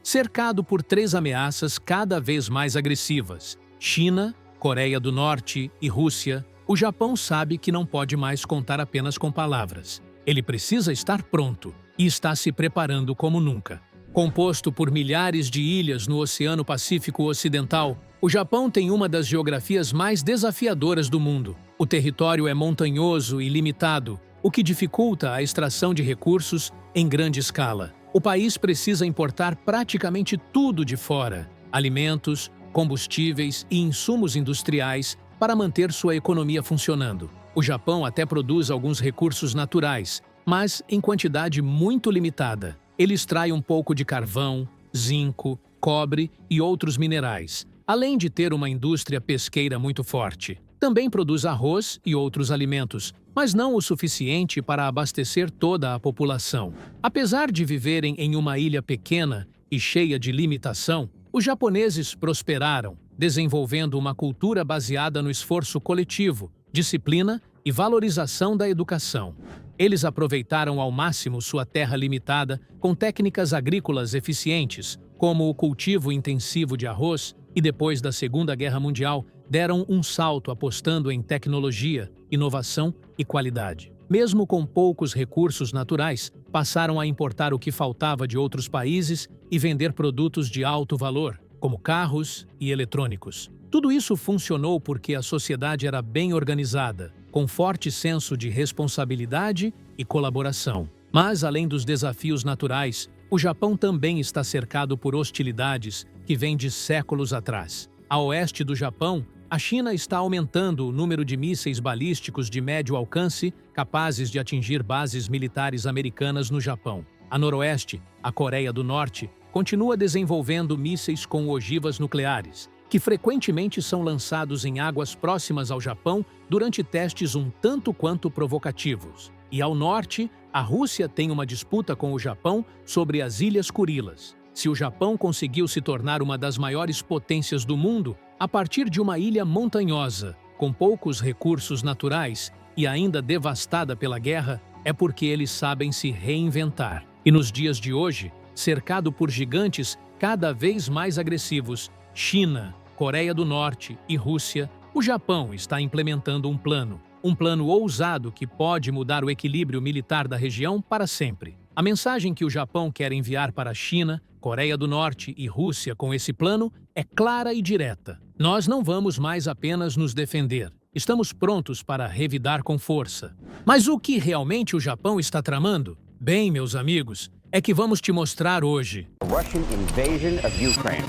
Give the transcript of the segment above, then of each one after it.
Cercado por três ameaças cada vez mais agressivas: China, Coreia do Norte e Rússia, o Japão sabe que não pode mais contar apenas com palavras. Ele precisa estar pronto e está se preparando como nunca. Composto por milhares de ilhas no Oceano Pacífico Ocidental, o Japão tem uma das geografias mais desafiadoras do mundo. O território é montanhoso e limitado, o que dificulta a extração de recursos em grande escala. O país precisa importar praticamente tudo de fora: alimentos, combustíveis e insumos industriais para manter sua economia funcionando. O Japão até produz alguns recursos naturais, mas em quantidade muito limitada. Ele extrai um pouco de carvão, zinco, cobre e outros minerais, além de ter uma indústria pesqueira muito forte. Também produz arroz e outros alimentos, mas não o suficiente para abastecer toda a população. Apesar de viverem em uma ilha pequena e cheia de limitação, os japoneses prosperaram, desenvolvendo uma cultura baseada no esforço coletivo, disciplina e valorização da educação. Eles aproveitaram ao máximo sua terra limitada com técnicas agrícolas eficientes, como o cultivo intensivo de arroz, e depois da Segunda Guerra Mundial, deram um salto apostando em tecnologia, inovação e qualidade. Mesmo com poucos recursos naturais, passaram a importar o que faltava de outros países e vender produtos de alto valor, como carros e eletrônicos. Tudo isso funcionou porque a sociedade era bem organizada, com forte senso de responsabilidade e colaboração. Mas, além dos desafios naturais, o Japão também está cercado por hostilidades que vêm de séculos atrás. A oeste do Japão, a China está aumentando o número de mísseis balísticos de médio alcance capazes de atingir bases militares americanas no Japão. A noroeste, a Coreia do Norte, continua desenvolvendo mísseis com ogivas nucleares, que frequentemente são lançados em águas próximas ao Japão durante testes um tanto quanto provocativos. E ao norte, a Rússia tem uma disputa com o Japão sobre as Ilhas Kurilas. Se o Japão conseguiu se tornar uma das maiores potências do mundo a partir de uma ilha montanhosa, com poucos recursos naturais e ainda devastada pela guerra, é porque eles sabem se reinventar. E nos dias de hoje, cercado por gigantes cada vez mais agressivos, China, Coreia do Norte e Rússia, o Japão está implementando um plano ousado que pode mudar o equilíbrio militar da região para sempre. A mensagem que o Japão quer enviar para a China, Coreia do Norte e Rússia com esse plano é clara e direta. Nós não vamos mais apenas nos defender. Estamos prontos para revidar com força. Mas o que realmente o Japão está tramando? Bem, meus amigos, é que vamos te mostrar hoje. Russian invasion of Ukraine.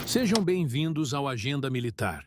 Sejam bem-vindos ao Agenda Militar.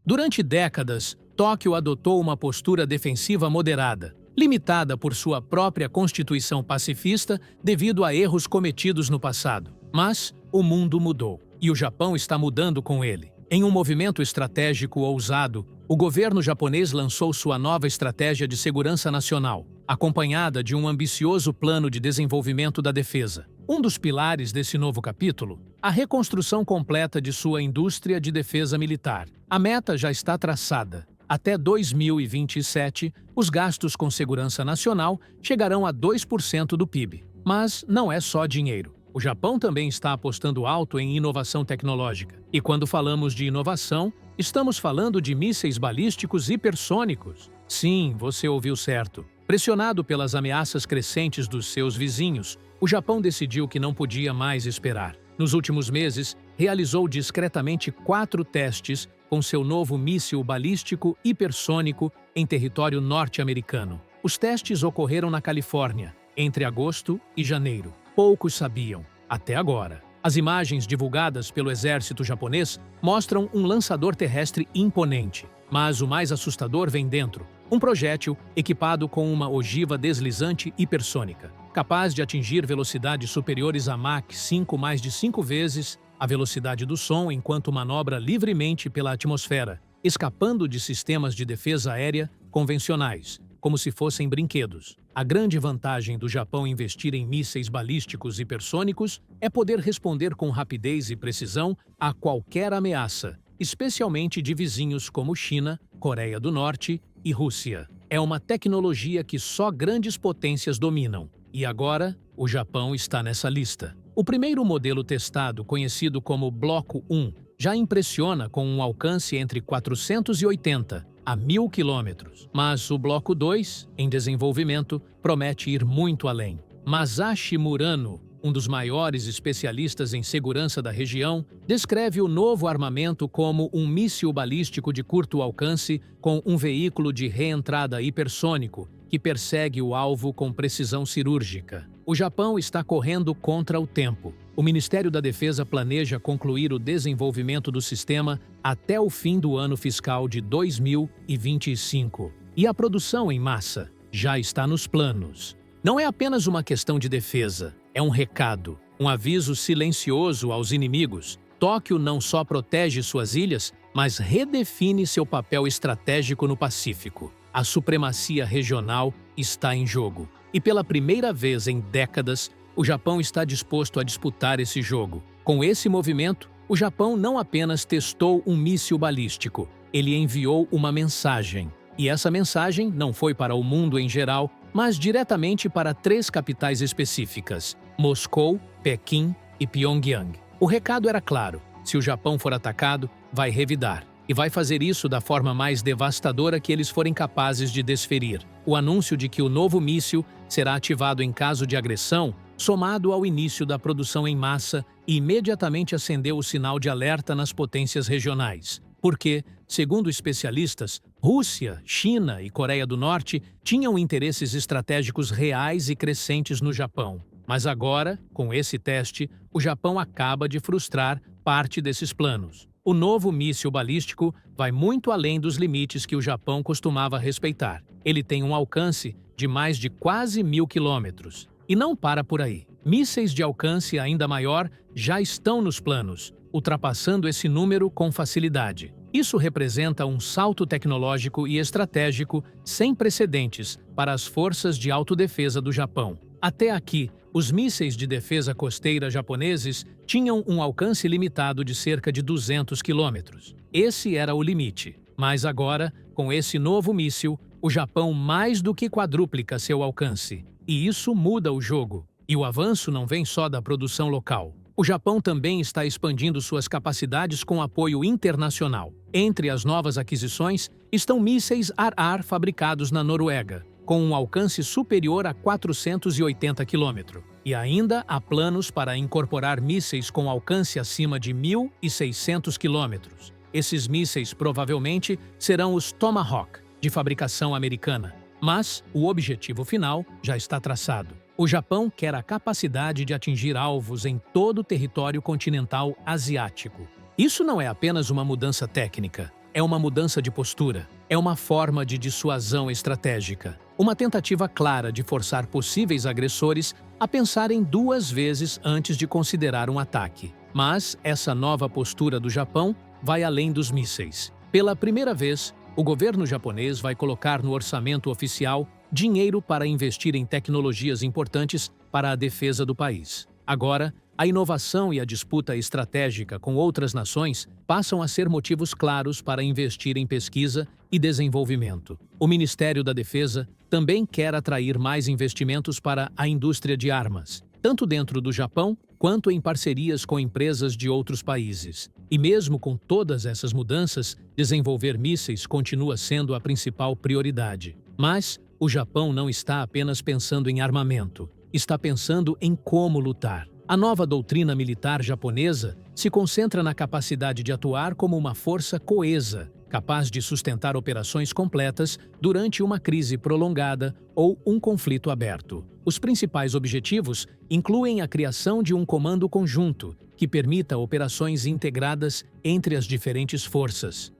Durante décadas, Tóquio adotou uma postura defensiva moderada, limitada por sua própria constituição pacifista devido a erros cometidos no passado. Mas o mundo mudou, e o Japão está mudando com ele. Em um movimento estratégico ousado, o governo japonês lançou sua nova estratégia de segurança nacional, acompanhada de um ambicioso plano de desenvolvimento da defesa. Um dos pilares desse novo capítulo, a reconstrução completa de sua indústria de defesa militar. A meta já está traçada. Até 2027, os gastos com segurança nacional chegarão a 2% do PIB. Mas não é só dinheiro. O Japão também está apostando alto em inovação tecnológica. E quando falamos de inovação, estamos falando de mísseis balísticos hipersônicos. Sim, você ouviu certo. Pressionado pelas ameaças crescentes dos seus vizinhos, o Japão decidiu que não podia mais esperar. Nos últimos meses, realizou discretamente 4 testes com seu novo míssil balístico hipersônico em território norte-americano. Os testes ocorreram na Califórnia, entre agosto e janeiro. Poucos sabiam, até agora. As imagens divulgadas pelo exército japonês mostram um lançador terrestre imponente. Mas o mais assustador vem dentro. Um projétil equipado com uma ogiva deslizante hipersônica, capaz de atingir velocidades superiores a Mach 5 mais de 5 vezes a velocidade do som enquanto manobra livremente pela atmosfera, escapando de sistemas de defesa aérea convencionais, como se fossem brinquedos. A grande vantagem do Japão investir em mísseis balísticos hipersônicos é poder responder com rapidez e precisão a qualquer ameaça, especialmente de vizinhos como China, Coreia do Norte e Rússia. É uma tecnologia que só grandes potências dominam. E agora, o Japão está nessa lista. O primeiro modelo testado, conhecido como Bloco 1, já impressiona com um alcance entre 480 a 1.000 quilômetros. Mas o Bloco 2, em desenvolvimento, promete ir muito além. Masashi Murano, um dos maiores especialistas em segurança da região, descreve o novo armamento como um míssil balístico de curto alcance com um veículo de reentrada hipersônico que persegue o alvo com precisão cirúrgica. O Japão está correndo contra o tempo. O Ministério da Defesa planeja concluir o desenvolvimento do sistema até o fim do ano fiscal de 2025. E a produção em massa já está nos planos. Não é apenas uma questão de defesa, é um recado, um aviso silencioso aos inimigos. Tóquio não só protege suas ilhas, mas redefine seu papel estratégico no Pacífico. A supremacia regional está em jogo. E pela primeira vez em décadas, o Japão está disposto a disputar esse jogo. Com esse movimento, o Japão não apenas testou um míssil balístico, ele enviou uma mensagem. E essa mensagem não foi para o mundo em geral, mas diretamente para 3 capitais específicas: Moscou, Pequim e Pyongyang. O recado era claro: se o Japão for atacado, vai revidar. E vai fazer isso da forma mais devastadora que eles forem capazes de desferir. O anúncio de que o novo míssil será ativado em caso de agressão, somado ao início da produção em massa, imediatamente acendeu o sinal de alerta nas potências regionais. Porque, segundo especialistas, Rússia, China e Coreia do Norte tinham interesses estratégicos reais e crescentes no Japão. Mas agora, com esse teste, o Japão acaba de frustrar parte desses planos. O novo míssil balístico vai muito além dos limites que o Japão costumava respeitar. Ele tem um alcance de mais de quase 1.000 quilômetros. E não para por aí. Mísseis de alcance ainda maior já estão nos planos, ultrapassando esse número com facilidade. Isso representa um salto tecnológico e estratégico sem precedentes para as forças de autodefesa do Japão. Até aqui, os mísseis de defesa costeira japoneses tinham um alcance limitado de cerca de 200 quilômetros. Esse era o limite. Mas agora, com esse novo míssil, o Japão mais do que quadruplica seu alcance. E isso muda o jogo. E o avanço não vem só da produção local. O Japão também está expandindo suas capacidades com apoio internacional. Entre as novas aquisições estão mísseis ar-ar fabricados na Noruega, com um alcance superior a 480 km. E ainda há planos para incorporar mísseis com alcance acima de 1.600 km. Esses mísseis provavelmente serão os Tomahawk, de fabricação americana. Mas o objetivo final já está traçado. O Japão quer a capacidade de atingir alvos em todo o território continental asiático. Isso não é apenas uma mudança técnica, é uma mudança de postura, é uma forma de dissuasão estratégica, uma tentativa clara de forçar possíveis agressores a pensarem 2 vezes antes de considerar um ataque. Mas essa nova postura do Japão vai além dos mísseis. Pela primeira vez, o governo japonês vai colocar no orçamento oficial dinheiro para investir em tecnologias importantes para a defesa do país. Agora, a inovação e a disputa estratégica com outras nações passam a ser motivos claros para investir em pesquisa e desenvolvimento. O Ministério da Defesa também quer atrair mais investimentos para a indústria de armas, tanto dentro do Japão quanto em parcerias com empresas de outros países. E mesmo com todas essas mudanças, desenvolver mísseis continua sendo a principal prioridade. Mas o Japão não está apenas pensando em armamento, está pensando em como lutar. A nova doutrina militar japonesa se concentra na capacidade de atuar como uma força coesa, capaz de sustentar operações completas durante uma crise prolongada ou um conflito aberto. Os principais objetivos incluem a criação de um comando conjunto que permita operações integradas entre as diferentes forças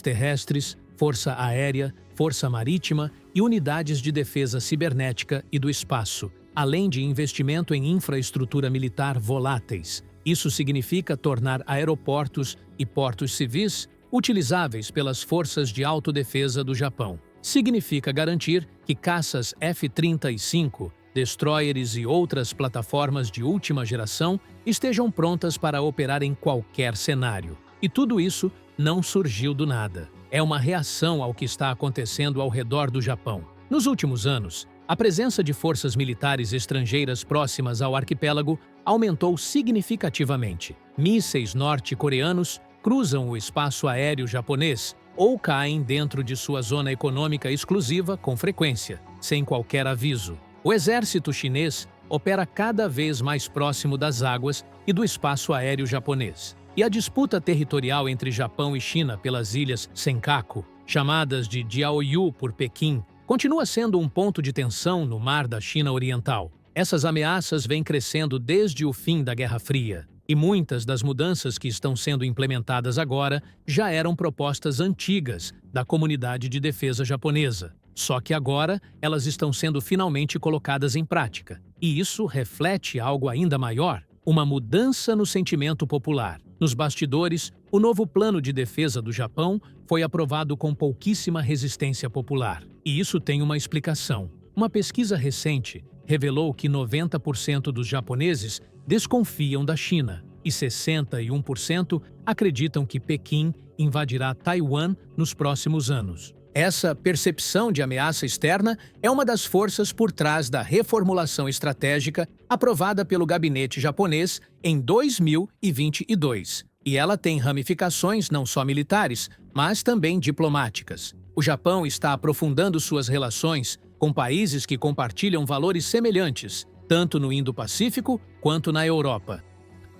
terrestres, força aérea, força marítima e unidades de defesa cibernética e do espaço, além de investimento em infraestrutura militar voláteis. Isso significa tornar aeroportos e portos civis utilizáveis pelas forças de autodefesa do Japão. Significa garantir que caças F-35, destroyers e outras plataformas de última geração estejam prontas para operar em qualquer cenário. E tudo isso não surgiu do nada. É uma reação ao que está acontecendo ao redor do Japão. Nos últimos anos, A presença de forças militares estrangeiras próximas ao arquipélago aumentou significativamente. Mísseis norte-coreanos cruzam o espaço aéreo japonês ou caem dentro de sua zona econômica exclusiva com frequência, sem qualquer aviso. O exército chinês opera cada vez mais próximo das águas e do espaço aéreo japonês. E a disputa territorial entre Japão e China pelas ilhas Senkaku, chamadas de Diaoyu por Pequim, continua sendo um ponto de tensão no mar da China Oriental. Essas ameaças vêm crescendo desde o fim da Guerra Fria, e muitas das mudanças que estão sendo implementadas agora já eram propostas antigas da comunidade de defesa japonesa. Só que agora elas estão sendo finalmente colocadas em prática. E isso reflete algo ainda maior, uma mudança no sentimento popular. Nos bastidores, o novo plano de defesa do Japão foi aprovado com pouquíssima resistência popular. E isso tem uma explicação. Uma pesquisa recente revelou que 90% dos japoneses desconfiam da China e 61% acreditam que Pequim invadirá Taiwan nos próximos anos. Essa percepção de ameaça externa é uma das forças por trás da reformulação estratégica aprovada pelo gabinete japonês em 2022. E ela tem ramificações não só militares, mas também diplomáticas. O Japão está aprofundando suas relações com países que compartilham valores semelhantes, tanto no Indo-Pacífico quanto na Europa.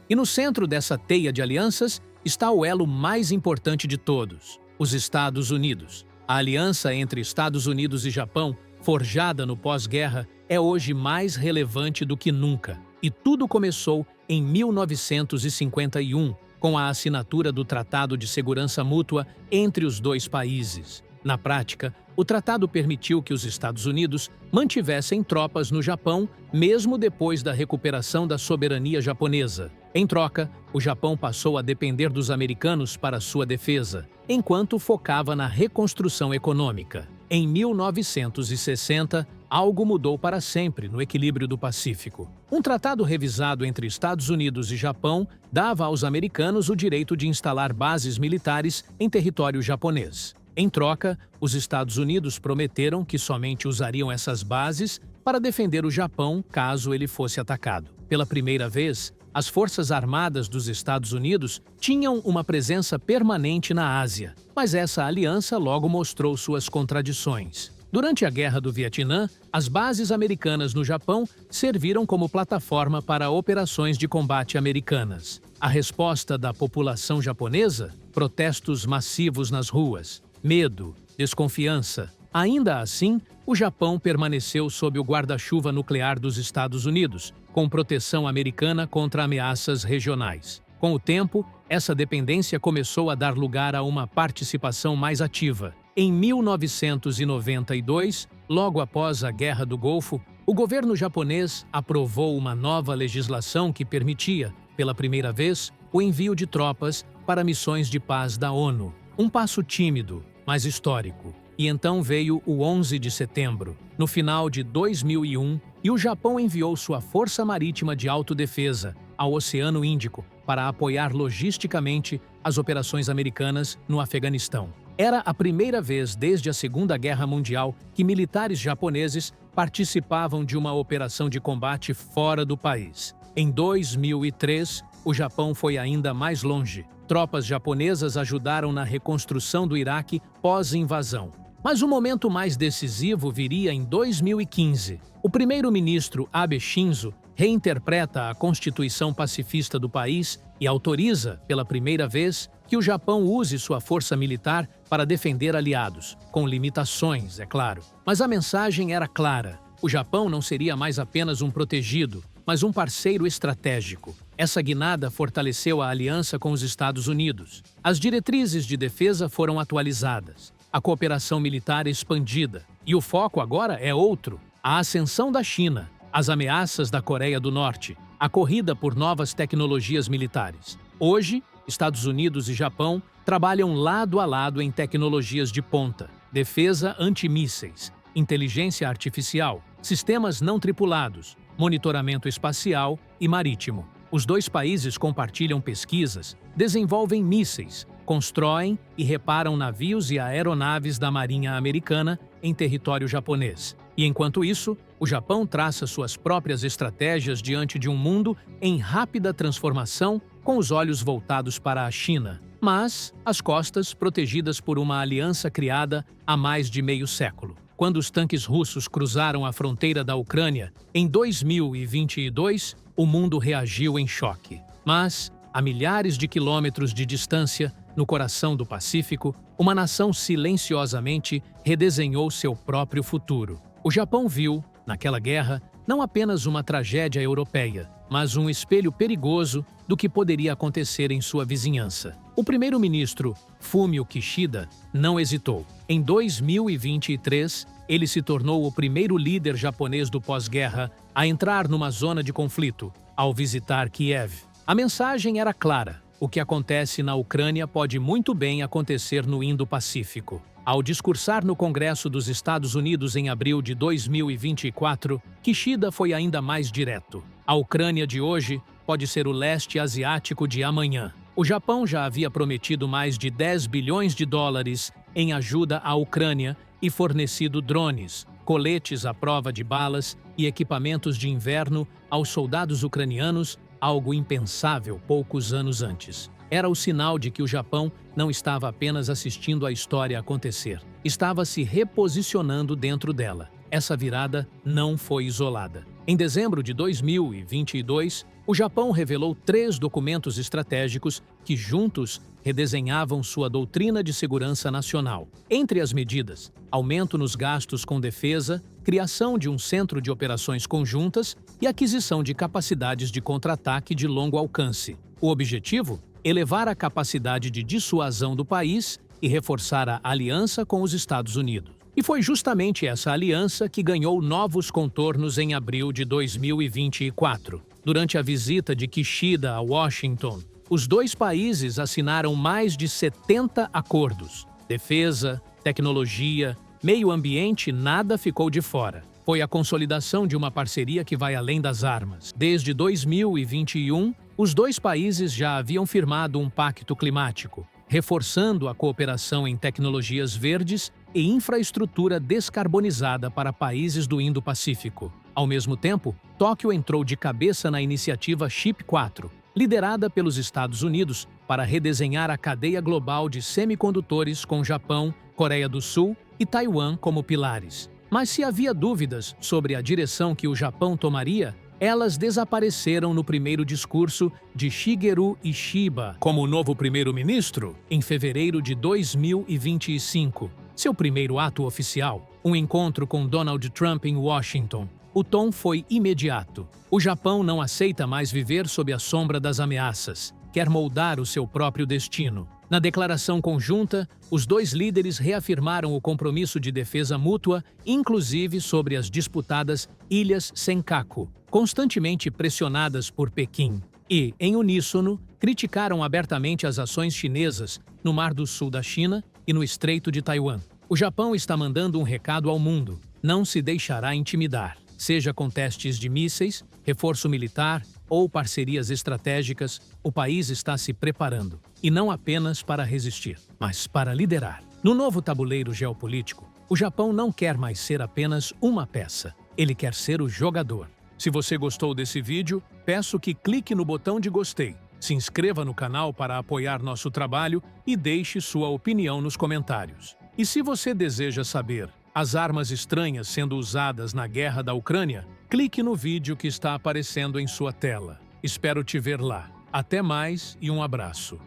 E no centro dessa teia de alianças está o elo mais importante de todos, os Estados Unidos. A aliança entre Estados Unidos e Japão, forjada no pós-guerra, é hoje mais relevante do que nunca. E tudo começou em 1951, com a assinatura do Tratado de Segurança Mútua entre os dois países. Na prática, o tratado permitiu que os Estados Unidos mantivessem tropas no Japão, mesmo depois da recuperação da soberania japonesa. Em troca, o Japão passou a depender dos americanos para sua defesa, enquanto focava na reconstrução econômica. Em 1960, algo mudou para sempre no equilíbrio do Pacífico. Um tratado revisado entre Estados Unidos e Japão dava aos americanos o direito de instalar bases militares em território japonês. Em troca, os Estados Unidos prometeram que somente usariam essas bases para defender o Japão caso ele fosse atacado. Pela primeira vez, as Forças Armadas dos Estados Unidos tinham uma presença permanente na Ásia, mas essa aliança logo mostrou suas contradições. Durante a Guerra do Vietnã, as bases americanas no Japão serviram como plataforma para operações de combate americanas. A resposta da população japonesa? Protestos massivos nas ruas, medo, desconfiança. Ainda assim, o Japão permaneceu sob o guarda-chuva nuclear dos Estados Unidos, com proteção americana contra ameaças regionais. Com o tempo, essa dependência começou a dar lugar a uma participação mais ativa. Em 1992, logo após a Guerra do Golfo, o governo japonês aprovou uma nova legislação que permitia, pela primeira vez, o envio de tropas para missões de paz da ONU. Um passo tímido, mas histórico. E então veio o 11 de setembro, no final de 2001, e o Japão enviou sua Força Marítima de Autodefesa ao Oceano Índico para apoiar logisticamente as operações americanas no Afeganistão. Era a primeira vez desde a Segunda Guerra Mundial que militares japoneses participavam de uma operação de combate fora do país. Em 2003, o Japão foi ainda mais longe. Tropas japonesas ajudaram na reconstrução do Iraque pós-invasão. Mas o momento mais decisivo viria em 2015. O primeiro-ministro Abe Shinzo reinterpreta a Constituição pacifista do país e autoriza, pela primeira vez, que o Japão use sua força militar para defender aliados, com limitações, é claro. Mas a mensagem era clara. O Japão não seria mais apenas um protegido, mas um parceiro estratégico. Essa guinada fortaleceu a aliança com os Estados Unidos. As diretrizes de defesa foram atualizadas, a cooperação militar expandida. E o foco agora é outro: a ascensão da China, as ameaças da Coreia do Norte, a corrida por novas tecnologias militares. Hoje, Estados Unidos e Japão trabalham lado a lado em tecnologias de ponta, defesa antimísseis, inteligência artificial, sistemas não tripulados, monitoramento espacial e marítimo. Os dois países compartilham pesquisas, desenvolvem mísseis, constroem e reparam navios e aeronaves da Marinha Americana em território japonês. E enquanto isso, o Japão traça suas próprias estratégias diante de um mundo em rápida transformação, com os olhos voltados para a China, mas às costas protegidas por uma aliança criada há mais de meio século. Quando os tanques russos cruzaram a fronteira da Ucrânia em 2022, o mundo reagiu em choque. Mas, a milhares de quilômetros de distância, no coração do Pacífico, uma nação silenciosamente redesenhou seu próprio futuro. O Japão viu, naquela guerra, não apenas uma tragédia europeia, mas um espelho perigoso do que poderia acontecer em sua vizinhança. O primeiro-ministro Fumio Kishida não hesitou. Em 2023, ele se tornou o primeiro líder japonês do pós-guerra a entrar numa zona de conflito, ao visitar Kiev. A mensagem era clara: o que acontece na Ucrânia pode muito bem acontecer no Indo-Pacífico. Ao discursar no Congresso dos Estados Unidos em abril de 2024, Kishida foi ainda mais direto. A Ucrânia de hoje pode ser o leste asiático de amanhã. O Japão já havia prometido mais de 10 bilhões de dólares em ajuda à Ucrânia e fornecido drones, coletes à prova de balas e equipamentos de inverno aos soldados ucranianos, algo impensável poucos anos antes. Era o sinal de que o Japão não estava apenas assistindo a história acontecer, estava se reposicionando dentro dela. Essa virada não foi isolada. Em dezembro de 2022, o Japão revelou 3 documentos estratégicos que juntos redesenhavam sua doutrina de segurança nacional. Entre as medidas, aumento nos gastos com defesa, criação de um centro de operações conjuntas e aquisição de capacidades de contra-ataque de longo alcance. O objetivo? Elevar a capacidade de dissuasão do país e reforçar a aliança com os Estados Unidos. E foi justamente essa aliança que ganhou novos contornos em abril de 2024. Durante a visita de Kishida a Washington, os 2 países assinaram mais de 70 acordos. Defesa, tecnologia, meio ambiente, nada ficou de fora. Foi a consolidação de uma parceria que vai além das armas. Desde 2021, os 2 países já haviam firmado um pacto climático, reforçando a cooperação em tecnologias verdes e infraestrutura descarbonizada para países do Indo-Pacífico. Ao mesmo tempo, Tóquio entrou de cabeça na iniciativa Chip 4, liderada pelos Estados Unidos para redesenhar a cadeia global de semicondutores com Japão, Coreia do Sul e Taiwan como pilares. Mas se havia dúvidas sobre a direção que o Japão tomaria, elas desapareceram no primeiro discurso de Shigeru Ishiba como novo primeiro-ministro em fevereiro de 2025. Seu primeiro ato oficial, um encontro com Donald Trump em Washington. O tom foi imediato. O Japão não aceita mais viver sob a sombra das ameaças. Quer moldar o seu próprio destino. Na declaração conjunta, os 2 líderes reafirmaram o compromisso de defesa mútua, inclusive sobre as disputadas Ilhas Senkaku, constantemente pressionadas por Pequim. E, em uníssono, criticaram abertamente as ações chinesas no Mar do Sul da China e no Estreito de Taiwan. O Japão está mandando um recado ao mundo: não se deixará intimidar. Seja com testes de mísseis, reforço militar ou parcerias estratégicas, o país está se preparando. E não apenas para resistir, mas para liderar. No novo tabuleiro geopolítico, o Japão não quer mais ser apenas uma peça. Ele quer ser o jogador. Se você gostou desse vídeo, peço que clique no botão de gostei, se inscreva no canal para apoiar nosso trabalho e deixe sua opinião nos comentários. E se você deseja saber as armas estranhas sendo usadas na guerra da Ucrânia, clique no vídeo que está aparecendo em sua tela. Espero te ver lá. Até mais e um abraço.